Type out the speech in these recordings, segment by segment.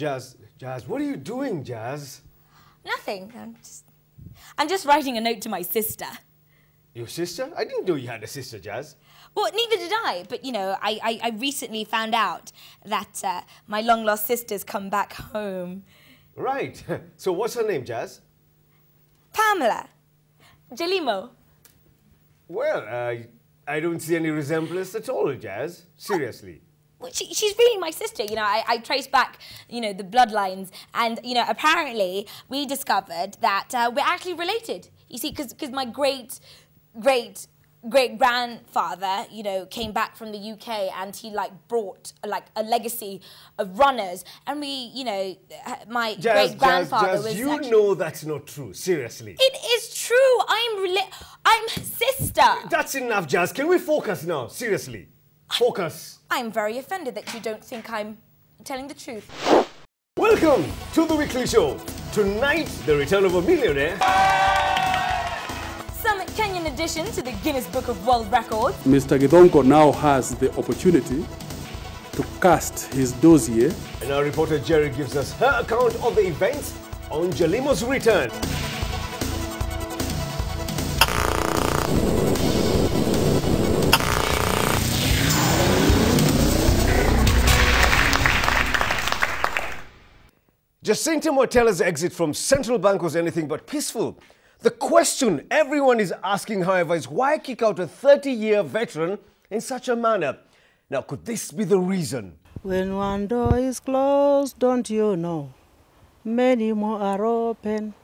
Jazz, what are you doing, Jazz? Nothing. I'm just writing a note to my sister. Your sister? I didn't know you had a sister, Jazz. Well, neither did I, but you know, I recently found out that my long-lost sister's come back home. Right. So what's her name, Jazz? Pamela. Jalimo. Well, I don't see any resemblance at all, Jazz. Seriously. Well, she's really my sister, you know. I traced back, you know, the bloodlines, and, you know, apparently we discovered that we're actually related. You see, because my great-grandfather, you know, came back from the UK and he, like, brought, like, a legacy of runners. And we, you know, my great-grandfather was you know that's not true, seriously. It is true. I'm sister. That's enough, Jazz. Can we focus now? Seriously. Focus. I'm very offended that you don't think I'm telling the truth. Welcome to the weekly show. Tonight, the return of a millionaire. Some Kenyan addition to the Guinness Book of World Records. Mr. Githongo now has the opportunity to cast his dossier. And our reporter Jeri gives us her account of the events on Jalimo's return. Jacinta Motella's exit from Central Bank was anything but peaceful. The question everyone is asking, however, is why kick out a 30-year veteran in such a manner? Now, could this be the reason? When one door is closed, don't you know, many more are open.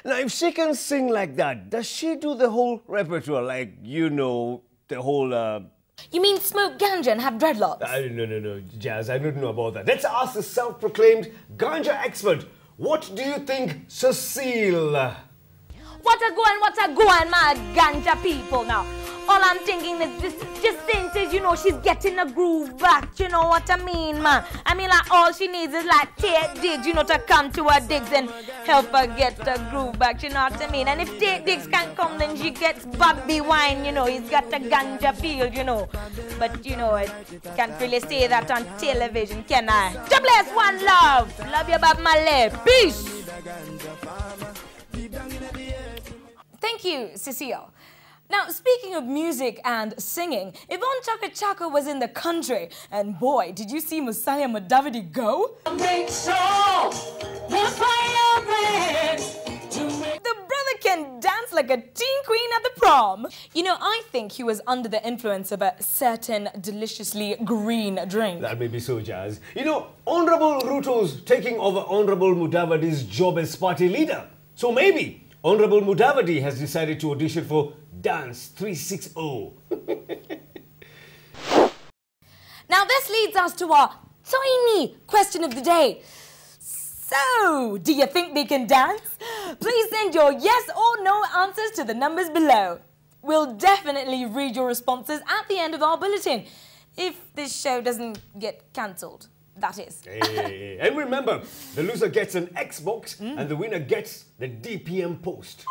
Now, if she can sing like that, does she do the whole repertoire, like, you know, the whole... You mean smoke ganja and have dreadlocks? No, Jazz, I don't know about that. Let's ask the self-proclaimed ganja expert. What do you think, Cecile? What a going, my ganja people now. All I'm thinking is this Jacinta, you know, she's getting a groove back, you know what I mean, man? I mean, like, all she needs is, like, Tate Diggs, you know, to come to her digs and help her get the groove back, you know what I mean? And if Tate Diggs can't come, then she gets Bobby Wine, you know, he's got the ganja field, you know. But, you know, I can't really say that on television, can I? God bless, one love. Love you, Bob Marley. Peace. Thank you, Cecile. Now, speaking of music and singing, Yvonne Chaka Chaka was in the country, and boy, did you see Musalia Mudavadi go? The brother can dance like a teen queen at the prom. You know, I think he was under the influence of a certain deliciously green drink. That may be so, Jazz. You know, Honorable Ruto's taking over Honorable Mudavadi's job as party leader. So maybe Honorable Mudavadi has decided to audition for Dance 360. Now this leads us to our tiny question of the day. So, do you think they can dance? Please send your yes or no answers to the numbers below. We'll definitely read your responses at the end of our bulletin, if this show doesn't get cancelled, that is. Hey. And remember, the loser gets an Xbox and the winner gets the DPM post.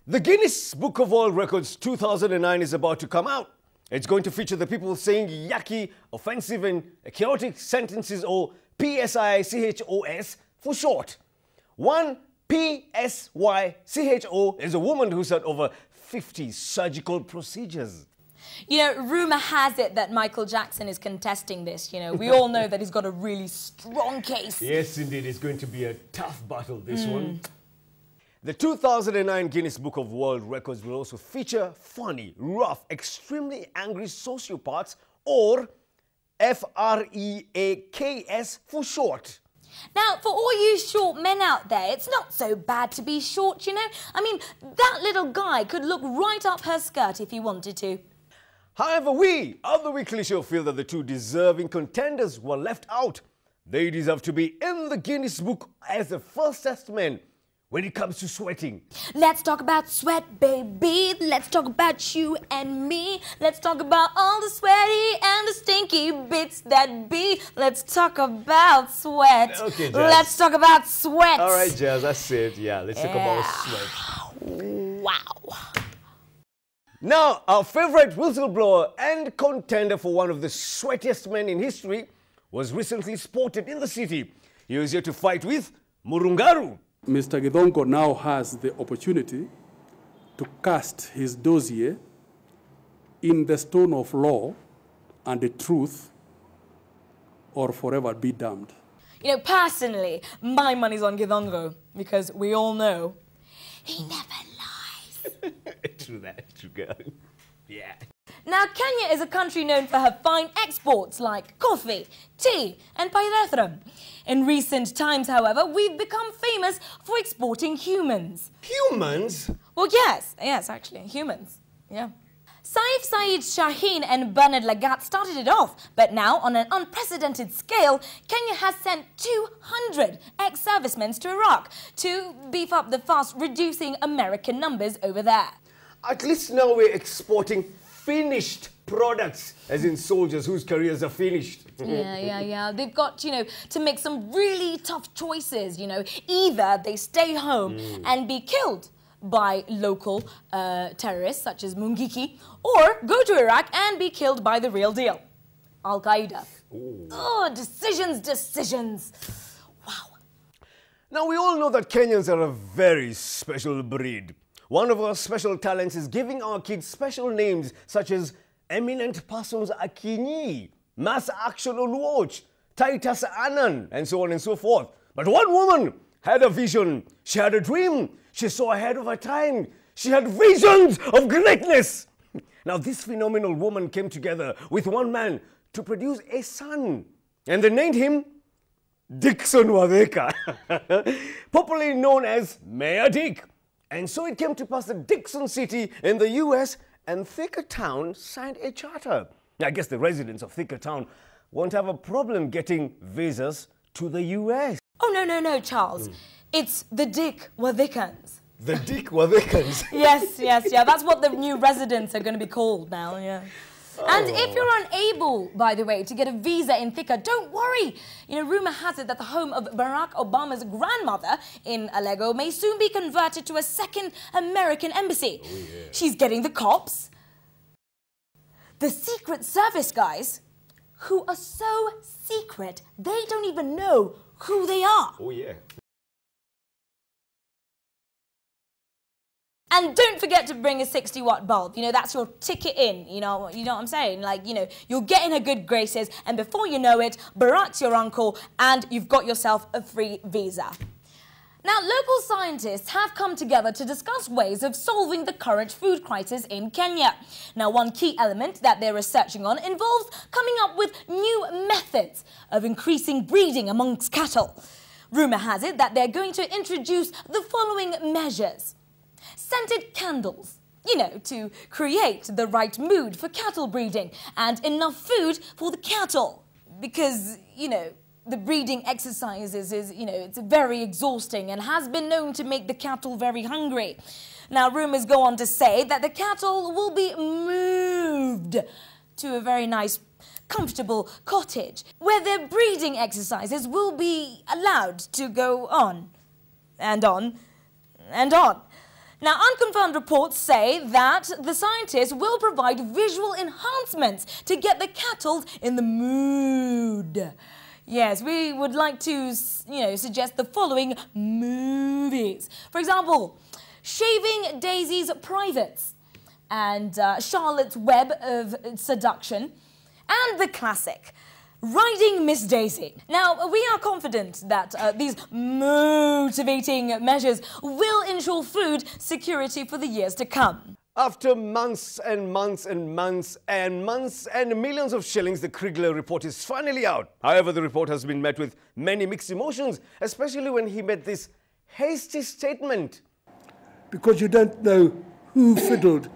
The Guinness Book of World Records 2009 is about to come out. It's going to feature the people saying yucky, offensive and chaotic sentences, or PSYCHOS for short. One PSYCHO is a woman who's had over 50 surgical procedures. You know, rumour has it that Michael Jackson is contesting this, you know. We all know that he's got a really strong case. Yes, indeed. It's going to be a tough battle, this one. The 2009 Guinness Book of World Records will also feature funny, rough, extremely angry sociopaths, or FREAKS for short. Now, for all you short men out there, it's not so bad to be short, you know. I mean, that little guy could look right up her skirt if he wanted to. However, we of the Weekly Show feel that the two deserving contenders were left out. They deserve to be in the Guinness Book as the fastest men when it comes to sweating. Let's talk about sweat, baby. Let's talk about you and me. Let's talk about all the sweaty and the stinky bits that be. Let's talk about sweat. Okay, Jazz. Let's talk about sweat. All right, Jazz, that's it. Yeah, let's talk about sweat. Wow. Now, our favorite whistleblower and contender for one of the sweatiest men in history was recently spotted in the city. he was here to fight with Murungaru. Mr. Githongo now has the opportunity to cast his dossier in the stone of law and the truth, or forever be damned. You know, personally, my money's on Githongo because we all know he never lies. True that, true girl. Yeah. Now, Kenya is a country known for her fine exports like coffee, tea, and pyrethrum. In recent times, however, we've become famous for exporting humans. Humans? Well, yes, actually, humans. Yeah. Saif Saeed Shaheen and Bernard Lagat started it off, but now, on an unprecedented scale, Kenya has sent 200 ex-servicemen to Iraq to beef up the fast-reducing American numbers over there. At least now we're exporting finished products, as in soldiers whose careers are finished. Yeah. They've got, you know, to make some really tough choices, you know. Either they stay home and be killed by local terrorists such as Mungiki, or go to Iraq and be killed by the real deal, Al-Qaeda. Oh, decisions. Wow. Now, we all know that Kenyans are a very special breed. One of our special talents is giving our kids special names such as Eminent Persons Akinyi, Mass Action Oluoch, Titus Annan, and so on and so forth. But one woman had a vision. She had a dream. She saw ahead of her time. She had visions of greatness. Now, this phenomenal woman came together with one man to produce a son. And they named him Dickson Wadeka, popularly known as Mayor Dick. And so it came to pass that Dixon City in the US and Thika Town signed a charter. I guess the residents of Thika Town won't have a problem getting visas to the US. Oh, no, Charles. It's the Dick Wadikans. The Dick Wadikans? Yes. That's what the new residents are going to be called now, yeah. And if you're unable, by the way, to get a visa in Thika, don't worry. You know, rumor has it that the home of Barack Obama's grandmother in Alego may soon be converted to a second American embassy. Oh, yeah. She's getting the cops, the Secret Service guys, who are so secret, they don't even know who they are. Oh, yeah. And don't forget to bring a 60-watt bulb. You know, that's your ticket in. You know what I'm saying? Like, you know, you'll get in her good graces, and before you know it, Barack's your uncle, and you've got yourself a free visa. Now, local scientists have come together to discuss ways of solving the current food crisis in Kenya. Now, one key element that they're researching on involves coming up with new methods of increasing breeding amongst cattle. Rumour has it that they're going to introduce the following measures. Scented candles, you know, to create the right mood for cattle breeding, and enough food for the cattle. Because, you know, the breeding exercises is, you know, it's very exhausting and has been known to make the cattle very hungry. Now, rumours go on to say that the cattle will be moved to a very nice, comfortable cottage where their breeding exercises will be allowed to go on and on and on. Now, unconfirmed reports say that the scientists will provide visual enhancements to get the cattle in the mood. Yes, we would like to, you know, suggest the following movies. For example, Shaving Daisy's Privates, and Charlotte's Web of Seduction, and the classic, Riding Miss Daisy. Now, we are confident that these motivating measures will ensure food security for the years to come. After months and months and months and months and millions of shillings, the Kriegler report is finally out. However, the report has been met with many mixed emotions, especially when he made this hasty statement. Because you don't know who fiddled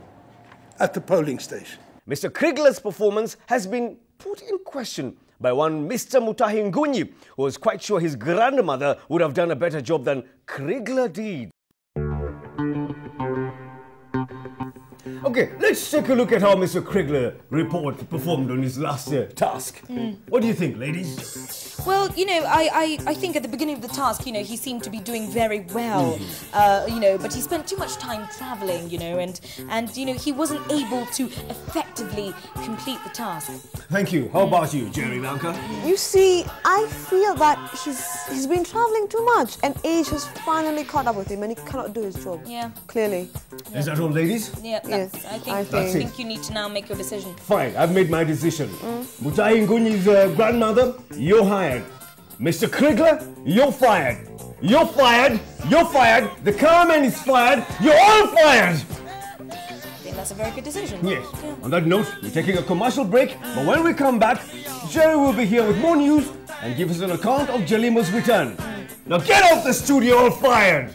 at the polling station. Mr. Kriegler's performance has been put in question by one Mr. Mutahi Ngunyi, who was quite sure his grandmother would have done a better job than Kriegler did. Okay, let's take a look at how Mr. Kriegler report performed on his last task. What do you think, ladies? Well, you know, I think at the beginning of the task, you know, he seemed to be doing very well, you know, but he spent too much time traveling, you know, and you know, he wasn't able to effectively complete the task. Thank you. How about you, Jeri Lanka? You see, I feel that he's been traveling too much and age has finally caught up with him and he cannot do his job. Yeah. Clearly. Is that all, ladies? Yeah, Yes, I think you need to now make your decision. Fine, I've made my decision. Mutai Ngunyi's grandmother, you're hired. Mr. Krigler, you're fired. You're fired. You're fired. The carman is fired. You're all fired. I think that's a very good decision. Yes. Yeah. On that note, we're taking a commercial break, but when we come back, Jeri will be here with more news and give us an account of Jalima's return. Now get out the studio, all fired.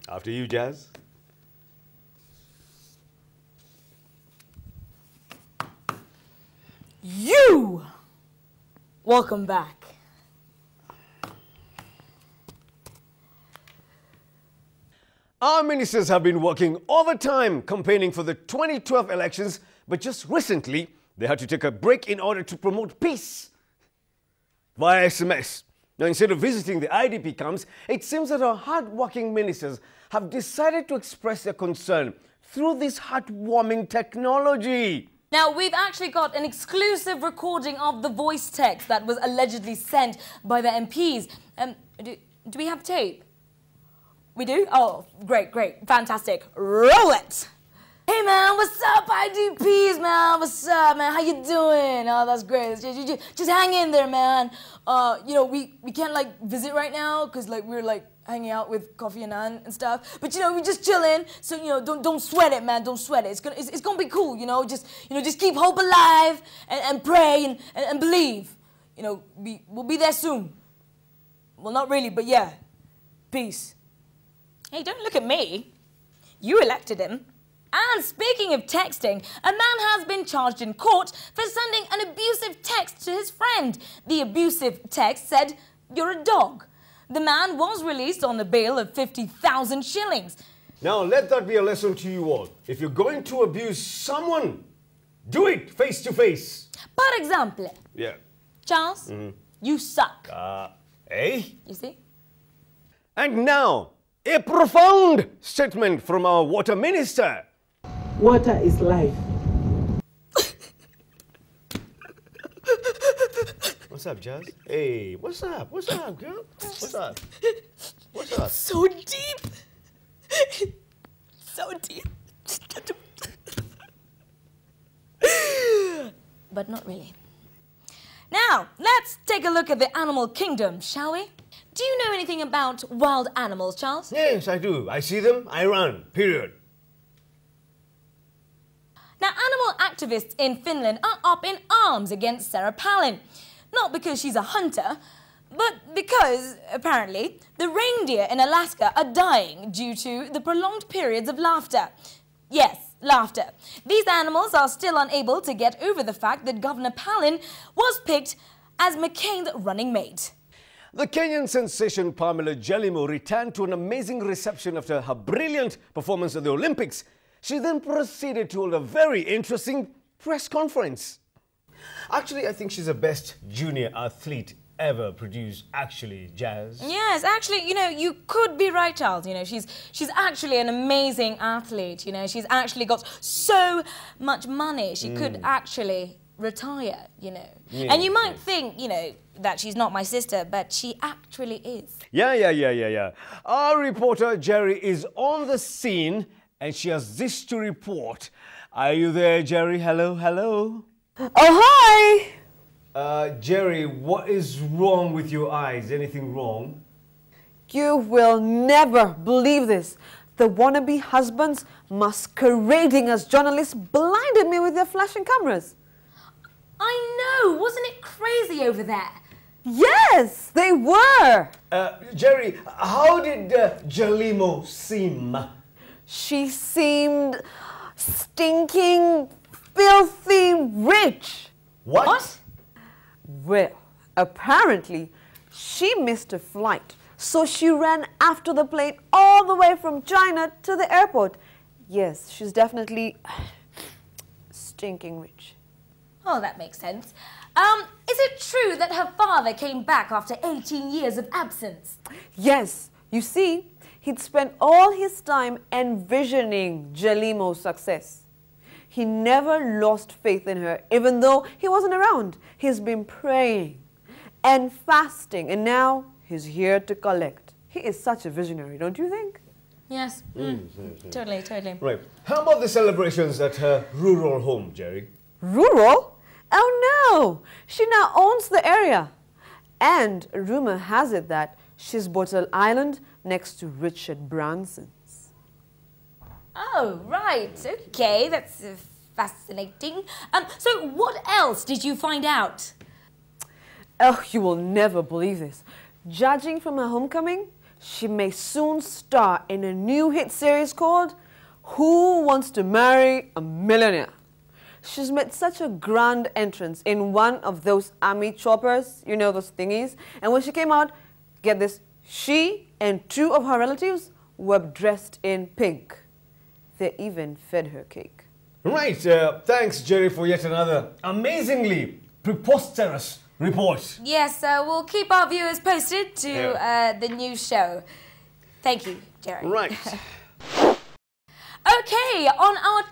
After you, Jazz. You! Welcome back. Our ministers have been working overtime campaigning for the 2012 elections, but just recently they had to take a break in order to promote peace via SMS. Now, instead of visiting the IDP camps, it seems that our hard-working ministers have decided to express their concern through this heartwarming technology. Now, we've actually got an exclusive recording of the voice text that was allegedly sent by the MPs. Do we have tape? We do? Oh, great, fantastic. Roll it! Hey man, what's up IDPs, man? What's up, man? How you doing? Oh, that's great. Just hang in there, man. You know, we can't like visit right now because like we're like hanging out with Coffee and Ann and stuff. But you know, we're just chilling. So you know, don't sweat it, man. Don't sweat it. It's gonna be cool. You know, just keep hope alive and pray and believe. You know, we'll be there soon. Well, not really, but yeah. Peace. Hey, don't look at me. You elected him. And speaking of texting, a man has been charged in court for sending an abusive text to his friend. The abusive text said, "You're a dog." The man was released on a bail of 50,000 shillings. Now, let that be a lesson to you all. If you're going to abuse someone, do it face to face. For example, Yeah. Charles, you suck. Eh? You see? And now, a profound statement from our water minister. Water is life. What's up, Jazz? Hey, what's up? What's up, girl? What's up? What's up? So deep. So deep. But not really. Now, let's take a look at the animal kingdom, shall we? Do you know anything about wild animals, Charles? Yes, I do. I see them, I run. Period. Now, animal activists in Finland are up in arms against Sarah Palin. Not because she's a hunter, but because, apparently, the reindeer in Alaska are dying due to the prolonged periods of laughter. Yes, laughter. These animals are still unable to get over the fact that Governor Palin was picked as McCain's running mate. The Kenyan sensation Pamela Jelimo returned to an amazing reception after her brilliant performance at the Olympics. She then proceeded to hold a very interesting press conference. Actually, I think she's the best junior athlete ever produced, actually, Jazz. Yes, actually, you know, you could be right, Charles. You know, she's actually an amazing athlete. You know, she's actually got so much money. She could actually retire, you know. Yeah, and you might think, you know, that she's not my sister, but she actually is. Yeah. Our reporter, Jeri, is on the scene and she has this to report. Are you there, Jeri? Hello, hello. Oh, hi! Jeri, what is wrong with your eyes? Anything wrong? You will never believe this. The wannabe husbands masquerading as journalists blinded me with their flashing cameras. I know, wasn't it crazy over there? Yes, they were. Jeri, how did Jalimo seem? She seemed stinking, filthy rich. What? Well, apparently, she missed a flight, so she ran after the plane all the way from China to the airport. Yes, she's definitely stinking rich. Oh, that makes sense. Is it true that her father came back after 18 years of absence? Yes, you see, he'd spent all his time envisioning Jalimo's success. He never lost faith in her, even though he wasn't around. He's been praying and fasting, and now he's here to collect. He is such a visionary, don't you think? Yes, totally, totally. Right. How about the celebrations at her rural home, Jeri? Rural? Oh no! She now owns the area. And rumor has it that she's bought an island next to Richard Branson's. Oh, right, okay, that's fascinating. So what else did you find out? Oh, you will never believe this. Judging from her homecoming, she may soon star in a new hit series called Who Wants to Marry a Millionaire? She's made such a grand entrance in one of those army choppers, you know, those thingies. And when she came out, get this, she and two of her relatives were dressed in pink. They even fed her cake. Right. Thanks, Jeri, for yet another amazingly preposterous report. Yes, we'll keep our viewers posted to the new show. Thank you, Jeri. Right. Okay, on our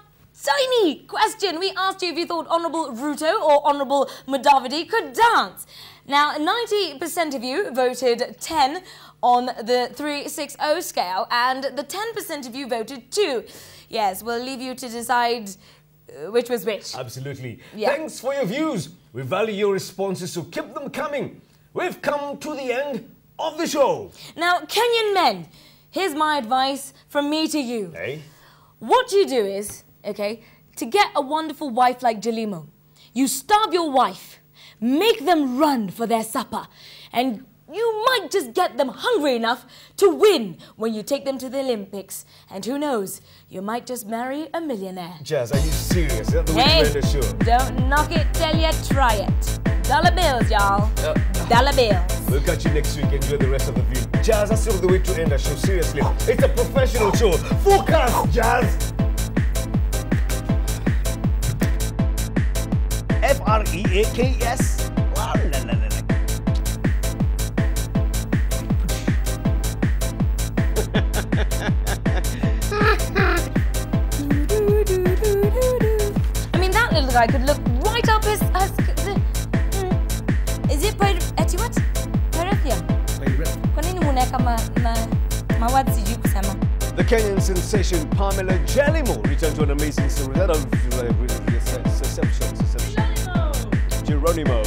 tiny question, we asked you if you thought Honourable Ruto or Honourable Madhavadi could dance. Now, 90% of you voted 10 on the 360 scale, and the 10% of you voted 2. Yes, we'll leave you to decide which was which. Absolutely. Yeah. Thanks for your views. We value your responses, so keep them coming. We've come to the end of the show. Now, Kenyan men, here's my advice from me to you. Hey? What you do is, okay, to get a wonderful wife like Jalimo, you starve your wife, make them run for their supper, and you might just get them hungry enough to win when you take them to the Olympics. And who knows, you might just marry a millionaire. Jazz, are you serious? Is that the way to end the show? Don't knock it till you try it. Dollar bills, y'all. Dollar bills. We'll catch you next week. Enjoy the rest of the view. Jazz, that's not the way to end a show. Seriously. It's a professional show. Focus, Jazz! F-R-E-A-K-S. La, la, la, la. I mean, that little guy could look right up his... Is it what? Kwa nini muneka mawadi sijui kusema? The Kenyan sensation Pamela Jalimo returned to an amazing story. That Geronimo.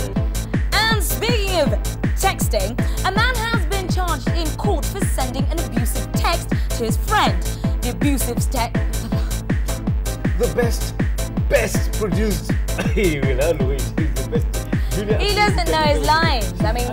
And speaking of texting, a man has been charged in court for sending an abusive text to his friend. The abusive text... The best produced. He will always be the best. He doesn't know his lines. I mean,